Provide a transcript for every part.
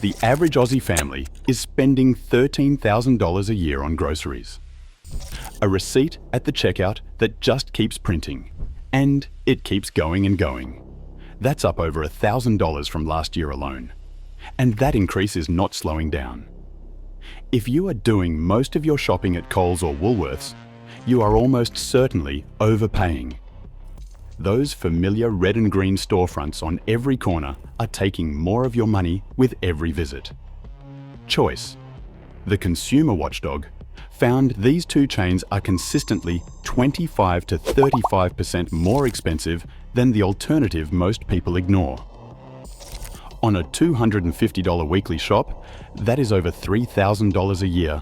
The average Aussie family is spending $13,000 a year on groceries. A receipt at the checkout that just keeps printing. And it keeps going and going. That's up over $1,000 from last year alone. And that increase is not slowing down. If you are doing most of your shopping at Coles or Woolworths, you are almost certainly overpaying. Those familiar red and green storefronts on every corner are taking more of your money with every visit. Choice, the consumer watchdog, found these two chains are consistently 25 to 35% more expensive than the alternative most people ignore. On a $250 weekly shop, that is over $3,000 a year,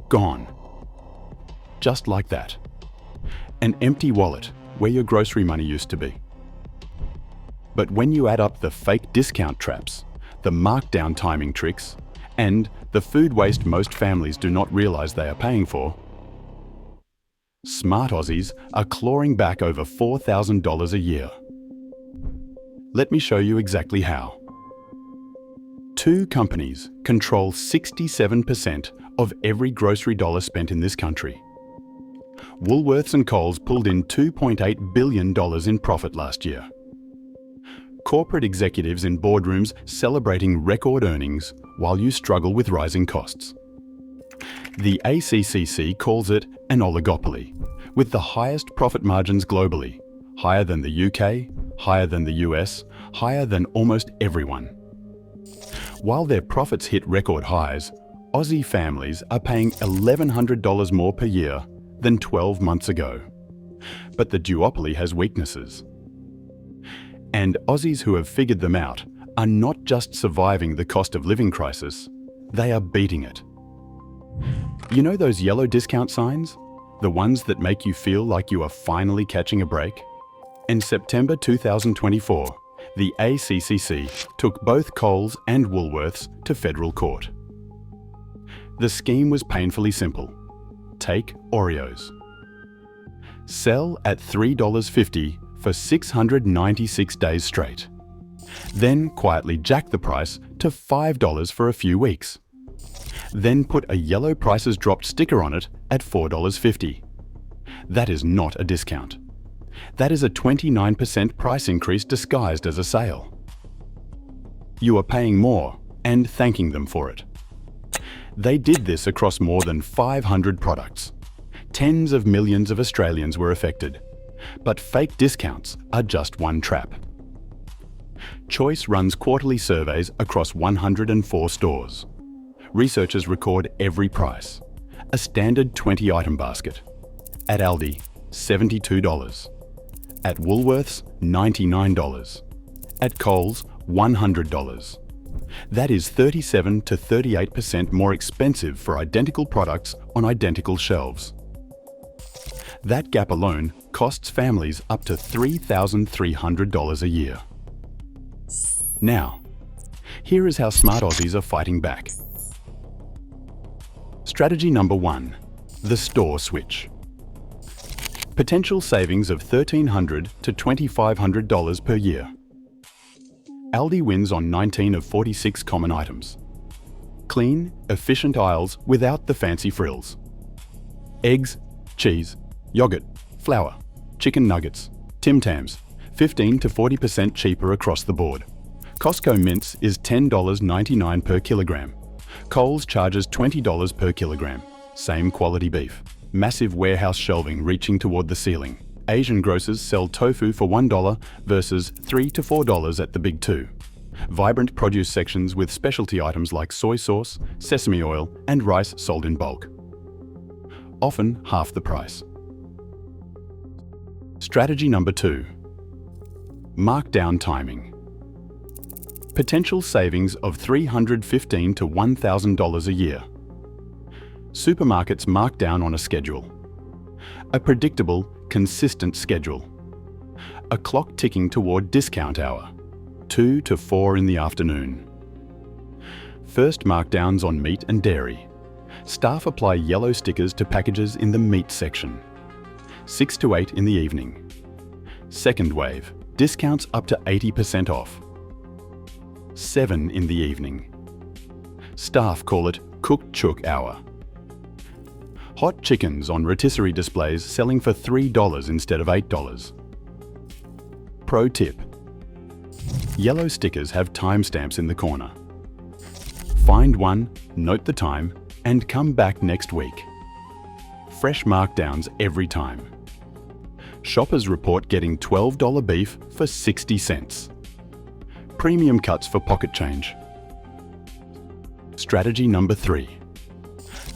gone. Just like that. An empty wallet where your grocery money used to be. But when you add up the fake discount traps, the markdown timing tricks, and the food waste most families do not realize they are paying for, smart Aussies are clawing back over $4,000 a year. Let me show you exactly how. Two companies control 67% of every grocery dollar spent in this country. Woolworths and Coles pulled in $2.8 billion in profit last year. Corporate executives in boardrooms celebrating record earnings while you struggle with rising costs. The ACCC calls it an oligopoly, with the highest profit margins globally, higher than the UK, higher than the US, higher than almost everyone. While their profits hit record highs, Aussie families are paying $1,100 more per year than 12 months ago. But the duopoly has weaknesses. And Aussies who have figured them out are not just surviving the cost of living crisis, they are beating it. You know those yellow discount signs? The ones that make you feel like you are finally catching a break? In September 2024, the ACCC took both Coles and Woolworths to federal court. The scheme was painfully simple. Take Oreos. Sell at $3.50 for 696 days straight. Then quietly jack the price to $5 for a few weeks. Then put a yellow prices dropped sticker on it at $4.50. That is not a discount. That is a 29% price increase disguised as a sale. You are paying more and thanking them for it. They did this across more than 500 products. Tens of millions of Australians were affected. But fake discounts are just one trap. Choice runs quarterly surveys across 104 stores. Researchers record every price. A standard 20-item basket. At ALDI, $72. At Woolworths, $99. At Coles, $100. That is 37 to 38% more expensive for identical products on identical shelves. That gap alone costs families up to $3,300 a year. Now, here is how smart Aussies are fighting back. Strategy number 1, the store switch. Potential savings of $1,300 to $2,500 per year. ALDI wins on 19 of 46 common items. Clean, efficient aisles without the fancy frills. Eggs, cheese, yogurt, flour, chicken nuggets, Tim Tams, 15 to 40% cheaper across the board. Costco mince is $10.99 per kilogram. Coles charges $20 per kilogram. Same quality beef. Massive warehouse shelving reaching toward the ceiling. Asian grocers sell tofu for $1 versus $3 to $4 at the big two. Vibrant produce sections with specialty items like soy sauce, sesame oil, and rice sold in bulk. Often half the price. Strategy number 2. Markdown timing. Potential savings of $315 to $1,000 a year. Supermarkets mark down on a schedule. A predictable, consistent schedule. A clock ticking toward discount hour, 2 to 4 in the afternoon. First markdowns on meat and dairy. Staff apply yellow stickers to packages in the meat section. 6 to 8 in the evening. Second wave, discounts up to 80% off. 7 in the evening. Staff call it Cook Chook Hour. Hot chickens on rotisserie displays selling for $3 instead of $8. Pro tip: yellow stickers have timestamps in the corner. Find one, note the time, and come back next week. Fresh markdowns every time. Shoppers report getting $12 beef for 60 cents. Premium cuts for pocket change. Strategy number 3.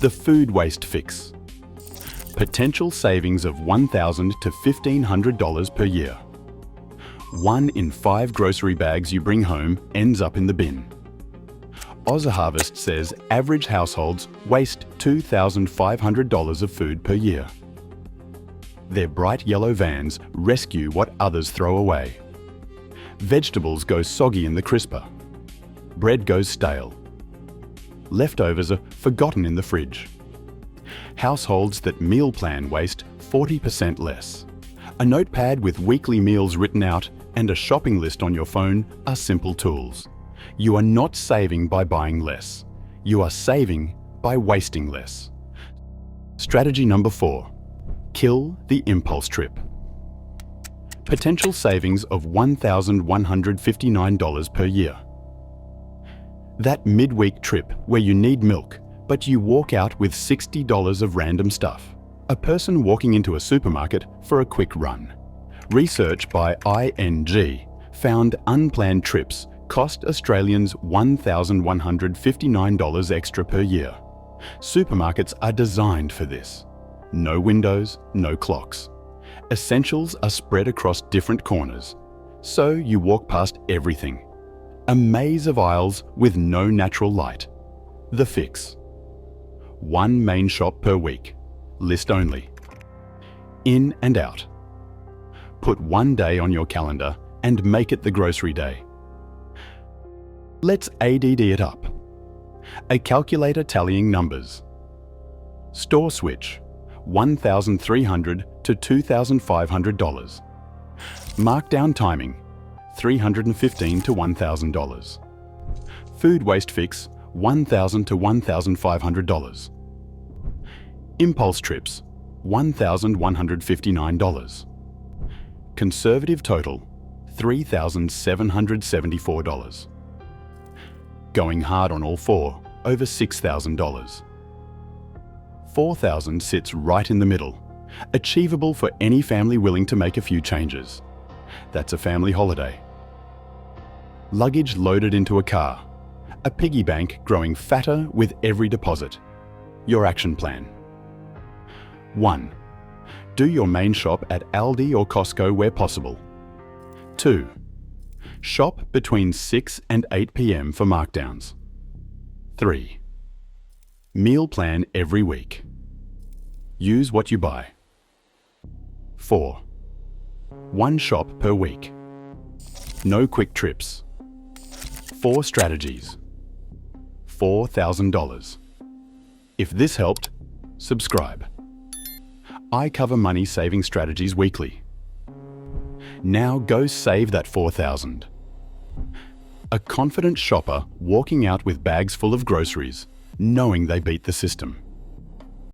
The food waste fix. Potential savings of $1,000 to $1,500 per year. 1 in 5 grocery bags you bring home ends up in the bin. Harvest says average households waste $2,500 of food per year. Their bright yellow vans rescue what others throw away. Vegetables go soggy in the crisper. Bread goes stale. Leftovers are forgotten in the fridge. Households that meal plan waste 40% less. A notepad with weekly meals written out and a shopping list on your phone are simple tools. You are not saving by buying less. You are saving by wasting less. Strategy number 4. Kill the impulse trip. Potential savings of $1,159 per year. That midweek trip where you need milk, but you walk out with $60 of random stuff. A person walking into a supermarket for a quick run. Research by ING found unplanned trips cost Australians $1,159 extra per year. Supermarkets are designed for this. No windows, no clocks. Essentials are spread across different corners, so you walk past everything. A maze of aisles with no natural light. The fix: 1 main shop per week. List only. In and out. Put 1 day on your calendar and make it the grocery day. Let's ADD it up. A calculator tallying numbers. Store switch: $1,300 to $2,500. Markdown timing: $315 to $1,000. Food waste fix: $1,000 to $1,500. Impulse trips: $1,159. Conservative total: $3,774. Going hard on all 4, over $6,000. $4,000 sits right in the middle, achievable for any family willing to make a few changes. That's a family holiday. Luggage loaded into a car. A piggy bank growing fatter with every deposit. Your action plan. 1. Do your main shop at ALDI or Costco where possible. 2. Shop between 6 and 8 p.m. for markdowns. 3. Meal plan every week. Use what you buy. 4. 1 shop per week. No quick trips. 4 strategies. $4,000. If this helped, subscribe. I cover money saving strategies weekly. Now go save that $4,000. A confident shopper walking out with bags full of groceries, knowing they beat the system.